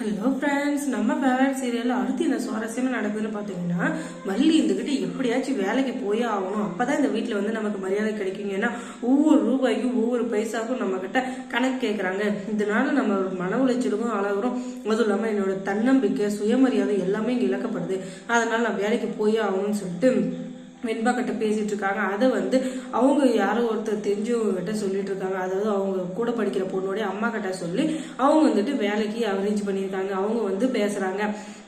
Hello friends, நம்ம favourite சீரியல்ல அடுத்து என்ன சுவாரஸ்யமா நடக்குதுன்னு பாத்தீங்கன்னா, மல்லி இருந்துகிட்டு எப்படியாச்சும் வேலைக்கு போயே ஆகணும், அப்பதான் இந்த வீட்டுல வந்து நமக்கு மரியாதை கிடைக்கும். ஏன்னா ஒவ்வொரு ரூபாய்க்கும் ஒவ்வொரு பைசாக்கும் நம்ம கிட்ட கணக்கு கேட்கறாங்க. இதனால நம்ம ஒரு மன உளைச்சலுக்கும் ஆளாகிறோம். அதுவும் இல்லாம என்னோட தன்னம்பிக்கை, சுயமரியாதை எல்லாமே இங்க இழக்கப்படுது. அதனால நான் வேலைக்கு போயே ஆகணும்னு சொல்லிட்டு வெண்பா கிட்ட பேசிட்டு இருக்காங்க. அதை வந்து அவங்க யாரோ ஒருத்தர் தெரிஞ்சவங்க கிட்ட சொல்லிட்டு இருக்காங்க. அதாவது அவங்க கூட படிக்கிற பொண்ணுடைய அம்மா கிட்ட சொல்லி அவங்க வந்துட்டு வேலைக்கு அரேஞ்ச் பண்ணியிருக்காங்க. அவங்க வந்து பேசுறாங்க,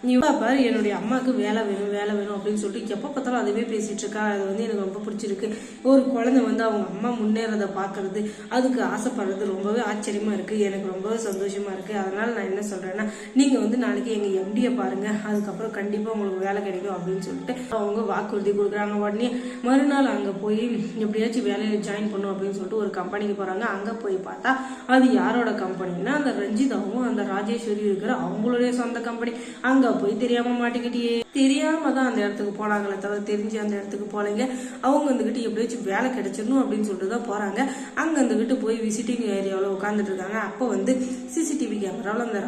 நீ பாரு என்னுடைய அம்மாவுக்கு வேலை வேணும் வேலை வேணும் அப்படின்னு சொல்லிட்டு எப்போ பார்த்தாலும் அதுவே பேசிட்டு இருக்கா. அது வந்து எனக்கு ரொம்ப பிடிச்சிருக்கு. ஒரு குழந்தை வந்து அவங்க அம்மா முன்னேறதை பாக்குறது, அதுக்கு ஆசைப்படுறது ரொம்பவே ஆச்சரியமா இருக்கு. எனக்கு ரொம்பவே சந்தோஷமா இருக்கு. அதனால நான் என்ன சொல்றேன்னா, நீங்க வந்து நாளைக்கு எங்க எம்டியை பாருங்க, அதுக்கப்புறம் கண்டிப்பா உங்களுக்கு வேலை கிடைக்கும் அப்படின்னு சொல்லிட்டு அவங்க வாக்குறுதி கொடுக்குறாங்க. உடனே மறுநாள் அங்க போய் எப்படியாச்சும் வேலையில ஜாயின் பண்ணும் அப்படின்னு சொல்லிட்டு ஒரு கம்பெனிக்கு போறாங்க. அங்க போய் பார்த்தா அது யாரோட கம்பெனின்னா, அந்த ரஞ்சிதாவும் அந்த ராஜேஸ்வரி இருக்கிற அவங்களுடைய சொந்த கம்பெனி. அங்க போய் தெரியாம மாட்டிக்கிட்டியே. தெரியாம தான் அந்த இடத்துக்கு போனாங்களே தவிர தெரிஞ்சு அந்த இடத்துக்கு போலங்க. அவங்க வந்துகிட்டு எப்படியாச்சும் வேலை கிடைச்சிடணும் அப்படின்னு சொல்லிட்டு தான் போறாங்க. அங்க வந்துகிட்டு போய் விசிட்டிங் ஏரியாவில் உட்காந்துட்டு இருக்காங்க. அப்போ வந்து சிசிடிவி கேமராவில் அந்த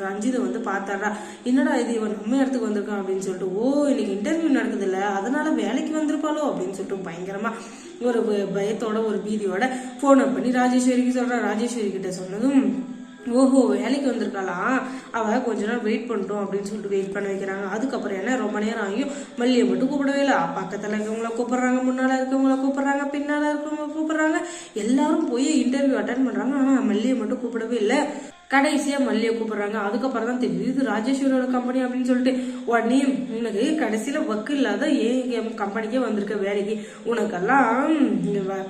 ரஞ்சிதை வந்து பார்த்தாரா, என்னடா இது இவன் நம்ம இடத்துக்கு வந்திருக்கான் அப்படின்னு சொல்லிட்டு, ஓ இன்னைக்கு இன்டர்வியூ நடக்குது இல்ல, அதனால வேலைக்கு வந்திருப்பாளோ அப்படின்னு சொல்லிட்டு பயங்கரமா ஒரு பயத்தோட ஒரு பீதியோட போனை பண்ணி ராஜேஸ்வரிக்கு சொல்றா. ராஜேஸ்வரி கிட்ட சொன்னதும், ஓஹோ வேலைக்கு வந்திருக்கலாம், அவ கொஞ்ச நாள் வெயிட் பண்ணிட்டோம் அப்படின்னு சொல்லிட்டு வெயிட் பண்ண வைக்கிறாங்க. அதுக்கப்புறம் என்ன ரொம்ப நேரம் ஆகியும் மல்லியை மட்டும் கூப்பிடவே இல்லை. பக்கத்துல இருக்கவங்கள கூப்பிடுறாங்க, முன்னால இருக்கவங்கள கூப்பிடுறாங்க, பின்னால இருக்கவங்கள கூப்பிடுறாங்க. எல்லாரும் போய் இன்டர்வியூ அட்டன் பண்றாங்க. ஆனா மல்லியை மட்டும் கூப்பிடவே இல்லை. கடைசியா மல்லியை கூப்பிடுறாங்க. அதுக்கப்புறம் தான் தெரியுது இது ராஜேஸ்வரியோட கம்பெனி அப்படின்னு சொல்லிட்டு. உடனே உனக்கு கடைசியில வக்கு இல்லாத ஏன் கம்பெனிக்கே வந்திருக்க வேலைக்கு, உனக்கெல்லாம்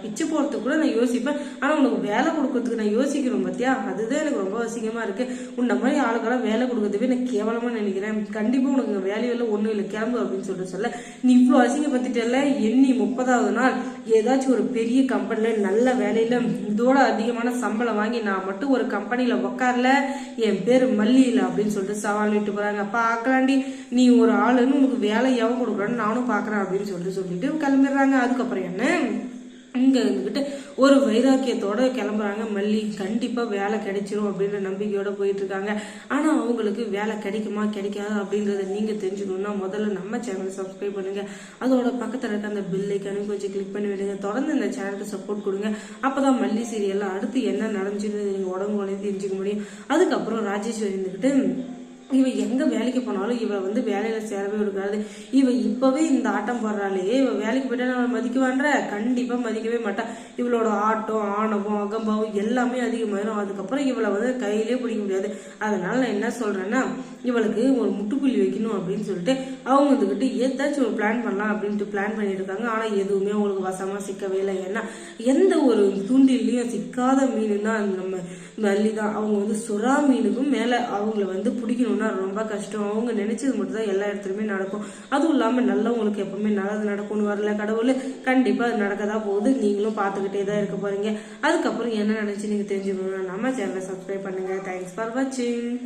பிச்சு போறதுக்கு கூட நான் யோசிப்பேன், ஆனா உனக்கு வேலை கொடுக்கறதுக்கு நான் யோசிக்கணும் பத்தியா, அதுதான் எனக்கு ரொம்ப அசிங்கமா இருக்கு. உன்ன மாதிரி ஆளுக்கெல்லாம் வேலை கொடுக்கறதுவே நான் கேவலமா நினைக்கிறேன். கண்டிப்பா உனக்கு வேலையில ஒண்ணும் இல்லை, கிளம்பு அப்படின்னு சொல்லிட்டு சொல்ல, நீ இவ்வளவு அசிங்கப்பட்டுட்டல, எண்ணி 30வது நாள் ஏதாச்சும் ஒரு பெரிய கம்பெனில நல்ல வேலையில இதோட அதிகமான சம்பளம் வாங்கி நான் மட்டும் ஒரு கம்பெனில உட்கார என் பேரு மல்லி இல்ல அப்படின்னு சொல்லிட்டு சவால் விட்டு போறாங்க. பாக்கலாண்டி நீ ஒரு ஆளுன்னு உனக்கு வேலை எவன் கொடுக்குறான்னு நானும் பாக்குறேன் அப்படின்னு சொல்லிட்டு கிளம்பிடுறாங்க. அதுக்கப்புறம் என்ன, இங்க இருந்துகிட்டு ஒரு வைராக்கியத்தோட கிளம்புறாங்க. மல்லி கண்டிப்பா வேலை கிடைச்சிரும் அப்படின்ற நம்பிக்கையோட போயிட்டு இருக்காங்க. ஆனா அவங்களுக்கு வேலை கிடைக்குமா கிடைக்காது அப்படின்றத நீங்க தெரிஞ்சுக்கணும்னா முதல்ல நம்ம சேனலை சப்ஸ்கிரைப் பண்ணுங்க. அதோட பக்கத்துல இருக்க அந்த பெல் ஐக்கானையும் கொஞ்சம் கிளிக் பண்ணி விடுங்க. தொடர்ந்து இந்த சேனலுக்கு சப்போர்ட் கொடுங்க. அப்பதான் மல்லி சீரியல்ல அடுத்து என்ன நடந்துச்சுன்னு நீங்க உடம்பு தெரிஞ்சுக்க முடியும். அதுக்கப்புறம் ராஜேஸ்வரி இருந்துகிட்டு, இவ எங்க வேலைக்கு போனாலும் இவ வந்து வேலையில சேரவே இருக்காது. இவ இப்பவே இந்த ஆட்டம் போடுறாளே, இவ வேலைக்கு போயிட்டா நம்ம மதிக்குவான்ற, கண்டிப்பா மதிக்கவே மாட்டா. இவளோட ஆட்டம், ஆணவம், அகம்பாவம் எல்லாமே அதிகமாயிரும். அதுக்கப்புறம் இவளை வந்து கையிலே பிடிக்க முடியாது. அதனால நான் என்ன சொல்றேன்னா, இவளுக்கு ஒரு முட்டுப்புள்ளி வைக்கணும் அப்படின்னு சொல்லிட்டு அவங்க வந்துகிட்டு ஏதாச்சும் ஒரு பிளான் பண்ணலாம் அப்படின்ட்டு பிளான் பண்ணிட்டு இருக்காங்க. ஆனா எதுவுமே அவங்களுக்கு வசமா சிக்கவே இல்லை. ஏன்னா எந்த ஒரு தூண்டிலையும் சிக்காத மீனுன்னா நம்ம மல்லி தான். அவங்க வந்து சுறா மீனுக்கும் மேல அவங்கள வந்து பிடிக்கணும்னா ரொம்ப கஷ்டம். அவங்க நினைச்சது மட்டும் தான் எல்லா இடத்துலயுமே நடக்கும். அதுவும் இல்லாம நல்லவங்களுக்கு எப்பவுமே நல்லது நடக்கும்னு வரல கடவுள், கண்டிப்பா அது நடக்கதான் போகுது. நீங்களும் பார்த்துக்கிட்டே தான் இருக்க போறீங்க. அதுக்கப்புறம் என்ன நினைச்சு நீங்க தெரிஞ்சுக்கணும்னா நம்ம சேனலை சப்ஸ்கிரைப் பண்ணுங்க. தேங்க்ஸ் ஃபார் வாட்சிங்.